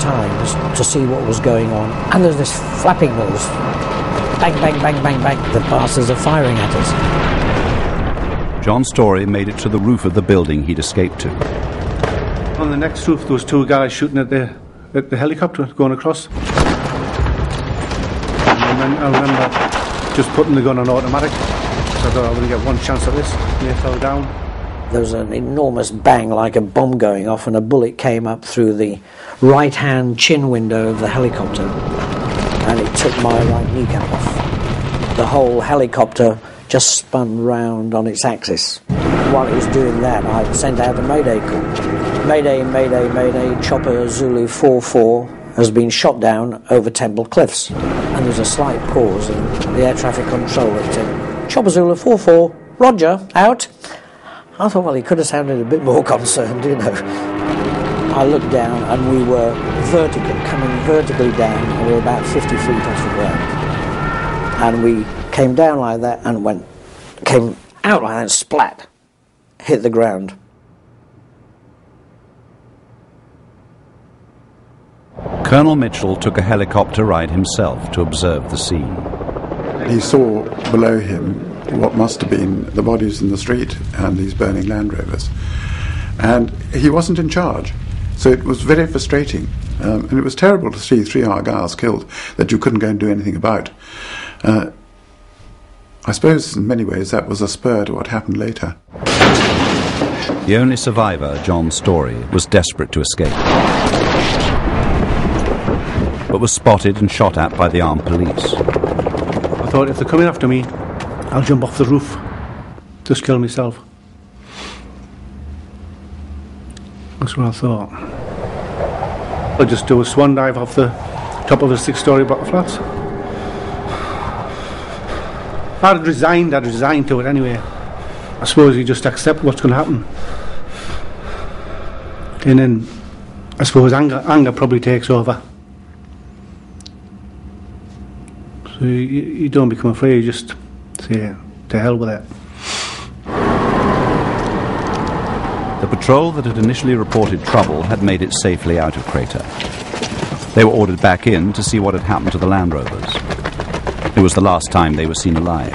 times to see what was going on, and there's this flapping noise. Bang, bang, bang, bang, bang. The bastards are firing at us. John Story made it to the roof of the building he'd escaped to. On the next roof, there was two guys shooting at the helicopter going across. And then I remember just putting the gun on automatic. So I thought I wouldn't get one chance at this. And they fell down. There was an enormous bang like a bomb going off, and a bullet came up through the right-hand chin window of the helicopter, and it took my right kneecap off. The whole helicopter just spun round on its axis. While it was doing that, I sent out a mayday call. Mayday, mayday, mayday, chopper Zulu 44 has been shot down over Temple Cliffs. And there was a slight pause, and the air traffic controller said, chopper Zulu 44, roger, out. I thought, well, he could have sounded a bit more concerned, you know. I looked down, and we were coming vertically down, and we were about 50 feet off the ground. And we came down like that and came out like that, splat, hit the ground. Colonel Mitchell took a helicopter ride himself to observe the scene. He saw below him what must have been the bodies in the street and these burning Land Rovers. And he wasn't in charge, so it was very frustrating. And it was terrible to see 3 Argylls killed that you couldn't go and do anything about. I suppose in many ways that was a spur to what happened later. The only survivor, John Story, was desperate to escape, but was spotted and shot at by the armed police. I thought, if they're coming after me, I'll jump off the roof. Just kill myself. That's what I thought. I'll just do a swan dive off the top of a 6-storey block of flats. If I'd resigned to it anyway. I suppose you just accept what's going to happen. And then, I suppose anger probably takes over. So you don't become afraid, you just say, to hell with it. The patrol that had initially reported trouble had made it safely out of Crater. They were ordered back in to see what had happened to the Land Rovers. It was the last time they were seen alive.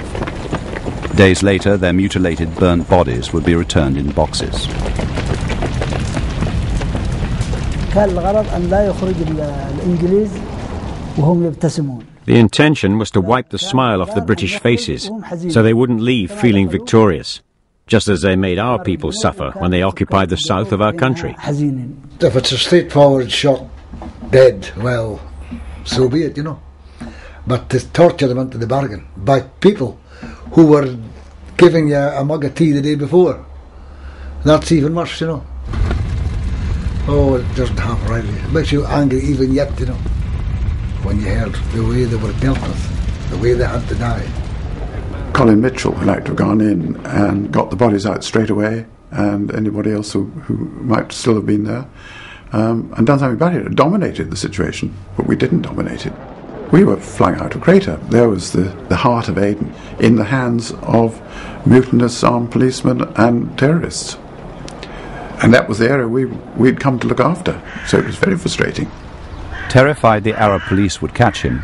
Days later, their mutilated, burnt bodies would be returned in boxes. The intention was to wipe the smile off the British faces, so they wouldn't leave feeling victorious, just as they made our people suffer when they occupied the south of our country. If it's a straightforward shot, dead, well, so be it, you know. But to torture them into the bargain by people who were giving you a mug of tea the day before, that's even worse, you know. Oh, it doesn't happen right. It makes you angry even yet, you know, when you heard the way they were dealt with, the way they had to die. Colin Mitchell would like to have gone in and got the bodies out straight away, and anybody else who might still have been there, and done something about it. Dominated the situation, but we didn't dominate it. We were flung out of Crater. There was the heart of Aden in the hands of mutinous armed policemen and terrorists. And that was the area we'd come to look after, so it was very frustrating. Terrified the Arab police would catch him,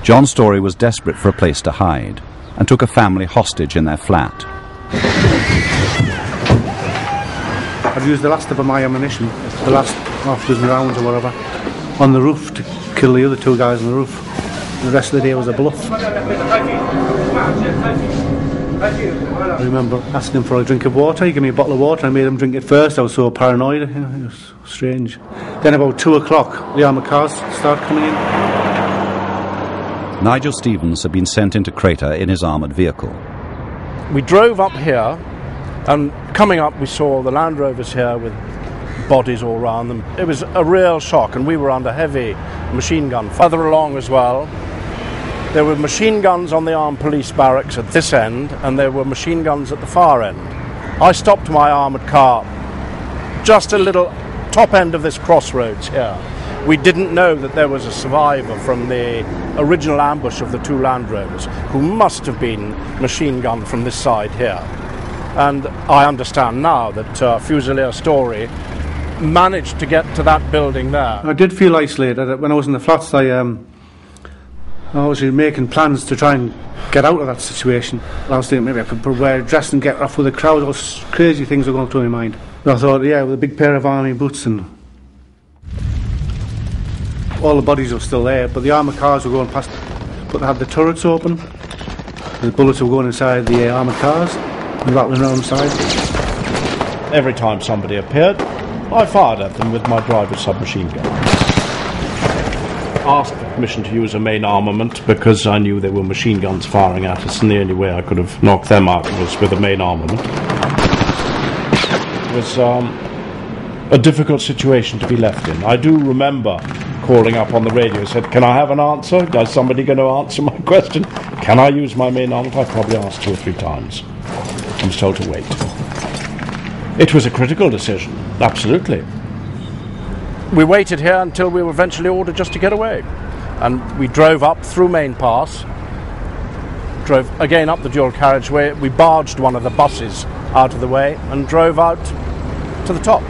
John Story was desperate for a place to hide and took a family hostage in their flat. I'd used the last of my ammunition, the last half dozen rounds or whatever, on the roof to kill the other 2 guys on the roof. The rest of the day was a bluff. I remember asking him for a drink of water. He gave me a bottle of water. I made him drink it first. I was so paranoid. You know, it was strange. Then about 2 o'clock, the armoured cars started coming in. Nigel Stevens had been sent into Crater in his armoured vehicle. We drove up here, and coming up we saw the Land Rovers here with bodies all around them. It was a real shock, and we were under heavy machine gun. Further along as well, there were machine guns on the armed police barracks at this end, and there were machine guns at the far end. I stopped my armoured car just a little top end of this crossroads here. We didn't know that there was a survivor from the original ambush of the 2 Land Rovers, who must have been machine gunned from this side here. And I understand now that Fusilier Story managed to get to that building there. I did feel isolated. When I was in the flats, I was making plans to try and get out of that situation. I was thinking maybe I could wear a dress and get off with the crowd. All crazy things were going through my mind. And I thought, yeah, with a big pair of army boots, and all the bodies were still there, but the armoured cars were going past. But they had the turrets open. The bullets were going inside the armoured cars and rattling around inside. Every time somebody appeared, I fired at them with my driver's submachine gun. Asked for permission to use a main armament because I knew there were machine guns firing at us, and the only way I could have knocked them out was with a main armament. It was a difficult situation to be left in. I do remember calling up on the radio, said, "Can I have an answer? Is somebody going to answer my question? Can I use my main armament?" I probably asked 2 or 3 times. I was told to wait. It was a critical decision, absolutely. We waited here until we were eventually ordered just to get away. And we drove up through Main Pass, drove again up the dual carriageway. We barged one of the buses out of the way and drove out to the top,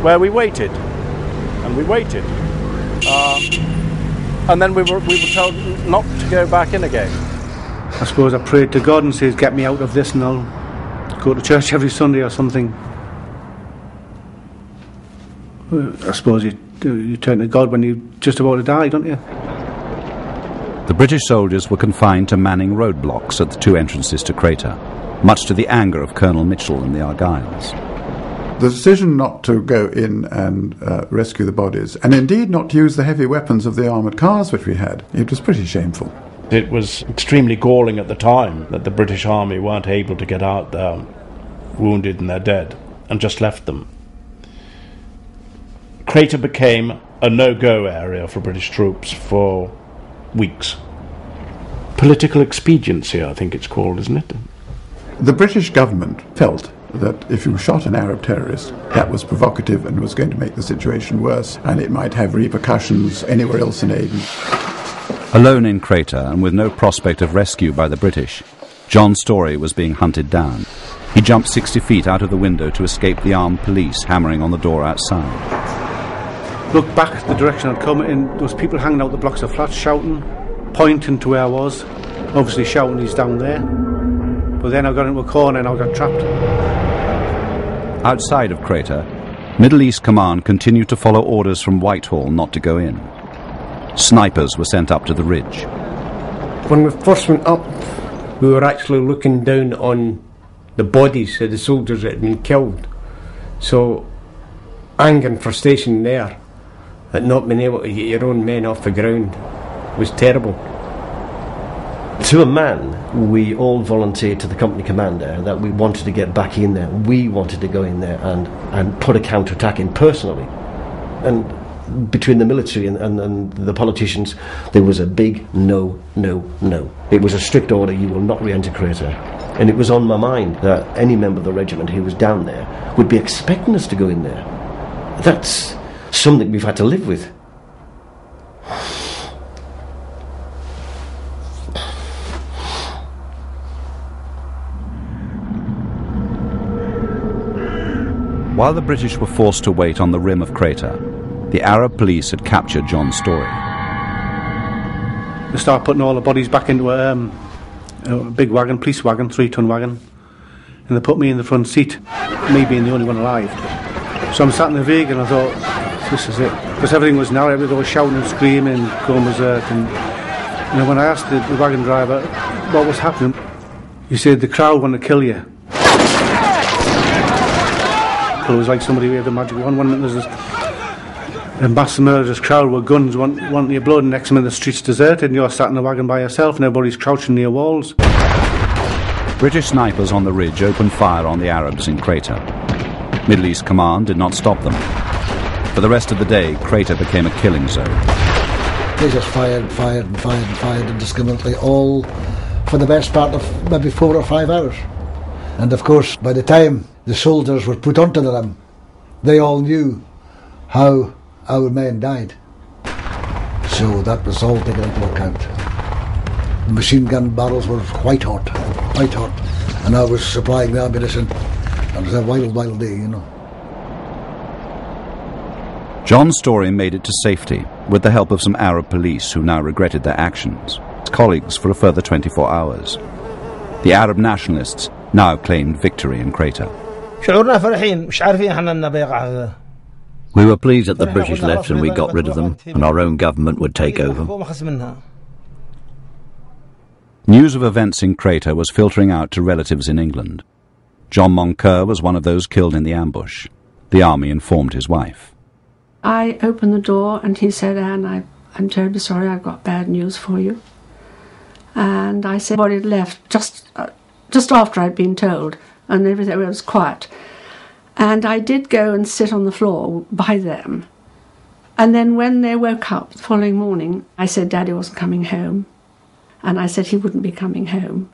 where we waited. And we waited. And then we were told not to go back in again. I suppose I prayed to God and said, "Get me out of this, and I'll go to church every Sunday or something." I suppose you turn to God when you're just about to die, don't you? The British soldiers were confined to manning roadblocks at the 2 entrances to Crater, much to the anger of Colonel Mitchell and the Argylls. The decision not to go in and rescue the bodies, and indeed not to use the heavy weapons of the armoured cars which we had, it was pretty shameful. It was extremely galling at the time that the British Army weren't able to get out there, wounded and they're dead, and just left them. Crater became a no-go area for British troops for weeks. Political expediency, I think it's called, isn't it? The British government felt that if you shot an Arab terrorist, that was provocative and was going to make the situation worse, and it might have repercussions anywhere else in Aden. Alone in Crater and with no prospect of rescue by the British, John Story was being hunted down. He jumped 60 feet out of the window to escape the armed police hammering on the door outside. Looked back the direction I'd come in, there was people hanging out the blocks of flats shouting, pointing to where I was, obviously shouting he's down there. But then I got into a corner and I got trapped. Outside of Crater, Middle East Command continued to follow orders from Whitehall not to go in. Snipers were sent up to the ridge. When we first went up, we were actually looking down on the bodies of the soldiers that had been killed. So, anger and frustration there at not being able to get your own men off the ground was terrible. To a man, we all volunteered to the company commander that we wanted to get back in there. We wanted to go in there and put a counter-attack in personally. And between the military and the politicians, there was a big no, no, no. It was a strict order, you will not re-enter Crater. And it was on my mind that any member of the regiment who was down there would be expecting us to go in there. That's something we've had to live with. While the British were forced to wait on the rim of Crater, the Arab police had captured John Story. They started putting all the bodies back into a big wagon, police wagon, 3-ton wagon, and they put me in the front seat, me being the only one alive. So I'm sat in the vehicle and I thought, this is it. Because everything was narrow, everybody was shouting and screaming, going berserk. And when I asked the wagon driver what was happening, he said the crowd want to kill you. It was like somebody waved a magic wand. One minute there's a mass murderous crowd with guns wanting your blood, and next minute the street's deserted and you're sat in the wagon by yourself and everybody's crouching near walls. British snipers on the ridge opened fire on the Arabs in Crater. Middle East Command did not stop them. For the rest of the day, Crater became a killing zone. They just fired indiscriminately, all for the best part of maybe 4 or 5 hours. And of course, by the time the soldiers were put onto them, they all knew how our men died. So that was all taken into account. The machine gun barrels were white hot, and I was supplying the ammunition. It was a wild day, John's story made it to safety with the help of some Arab police who now regretted their actions. His colleagues for a further 24 hours. The Arab nationalists now claimed victory in Crater. We were pleased that the British left and we got rid of them, and our own government would take over. News of events in Crater was filtering out to relatives in England. John Moncur was one of those killed in the ambush. The army informed his wife. I opened the door and he said, "Anne, I'm terribly sorry, I've got bad news for you." And I said, "Well, it left just after I'd been told, and everything was quiet." And I did go and sit on the floor by them. And then when they woke up the following morning, I said Daddy wasn't coming home. And I said he wouldn't be coming home.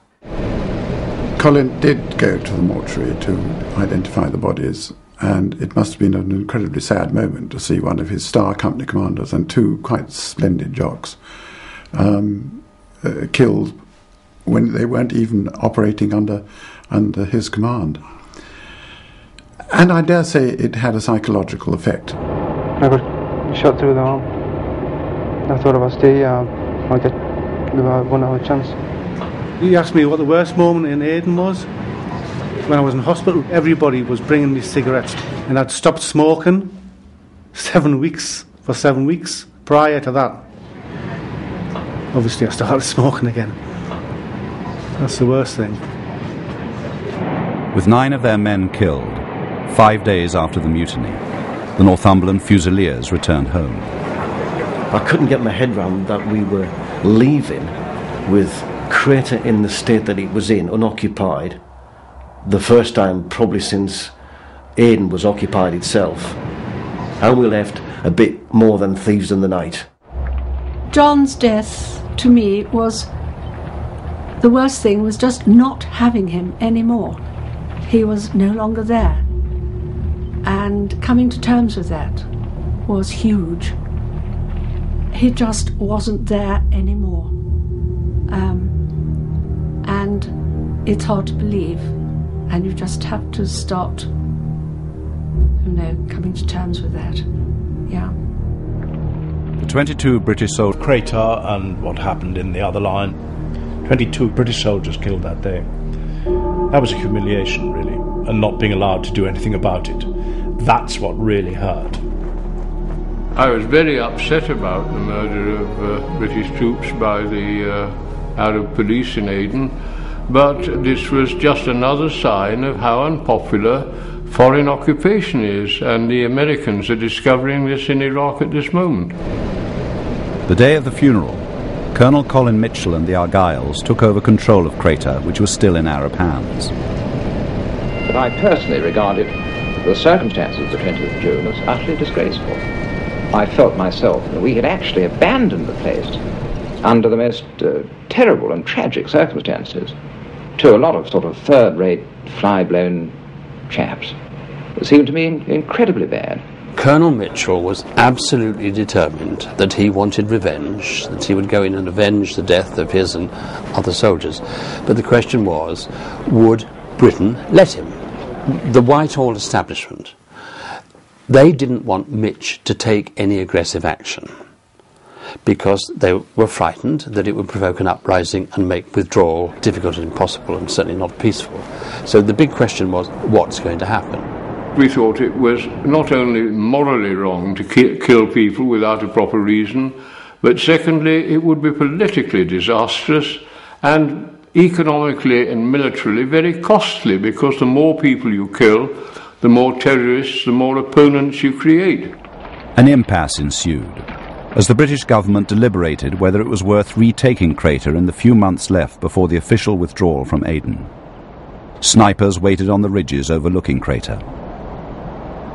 Colin did go to the mortuary to identify the bodies, and it must have been an incredibly sad moment to see one of his star company commanders and two quite splendid jocks killed when they weren't even operating under his command. And I dare say it had a psychological effect. I got shot through the arm. I thought if I stay, I'll get one hour chance. You asked me what the worst moment in Aden was. When I was in hospital, everybody was bringing me cigarettes, and I'd stopped smoking for 7 weeks. Prior to that, obviously I started smoking again. That's the worst thing. With 9 of their men killed, 5 days after the mutiny, the Northumberland Fusiliers returned home. I couldn't get my head round that we were leaving with Crater in the state that it was in, unoccupied, the first time probably since Aden was occupied itself, and we left a bit more than thieves in the night. John's death, to me, was the worst thing, was just not having him anymore. He was no longer there. And coming to terms with that was huge. He just wasn't there anymore. And it's hard to believe. And you just have to start, coming to terms with that. Yeah. The 22 British soldiers... Crater and what happened in the other line. 22 British soldiers killed that day. That was a humiliation, really, and not being allowed to do anything about it. That's what really hurt. I was very upset about the murder of British troops by the Arab police in Aden, but this was just another sign of how unpopular foreign occupation is, and the Americans are discovering this in Iraq at this moment. The day of the funeral, Colonel Colin Mitchell and the Argylls took over control of Crater, which was still in Arab hands. But I personally regarded the circumstances of the 20th of June as utterly disgraceful. I felt myself that we had actually abandoned the place under the most terrible and tragic circumstances to a lot of sort of third-rate, fly-blown chaps. It seemed to me incredibly bad. Colonel Mitchell was absolutely determined that he wanted revenge, that he would go in and avenge the death of his and other soldiers. But the question was, would Britain let him? The Whitehall establishment, they didn't want Mitch to take any aggressive action because they were frightened that it would provoke an uprising and make withdrawal difficult and impossible, and certainly not peaceful. So the big question was, what's going to happen? We thought it was not only morally wrong to kill people without a proper reason, but secondly, it would be politically disastrous and economically and militarily very costly, because the more people you kill, the more terrorists, the more opponents you create. An impasse ensued as the British government deliberated whether it was worth retaking Crater in the few months left before the official withdrawal from Aden. Snipers waited on the ridges overlooking Crater.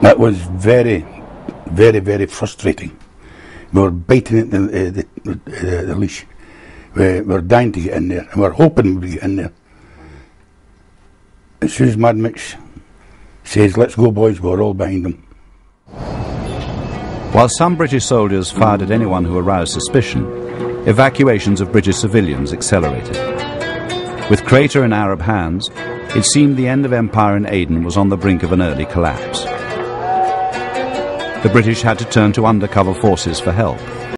That was very, very, very frustrating. We were biting at the leash. We were dying to get in there, and we were hoping we'd get in there. As soon as Mad Mix says, "Let's go, boys," we were all behind them. While some British soldiers fired at anyone who aroused suspicion, evacuations of British civilians accelerated. With Crater in Arab hands, it seemed the end of empire in Aden was on the brink of an early collapse. the British had to turn to undercover forces for help.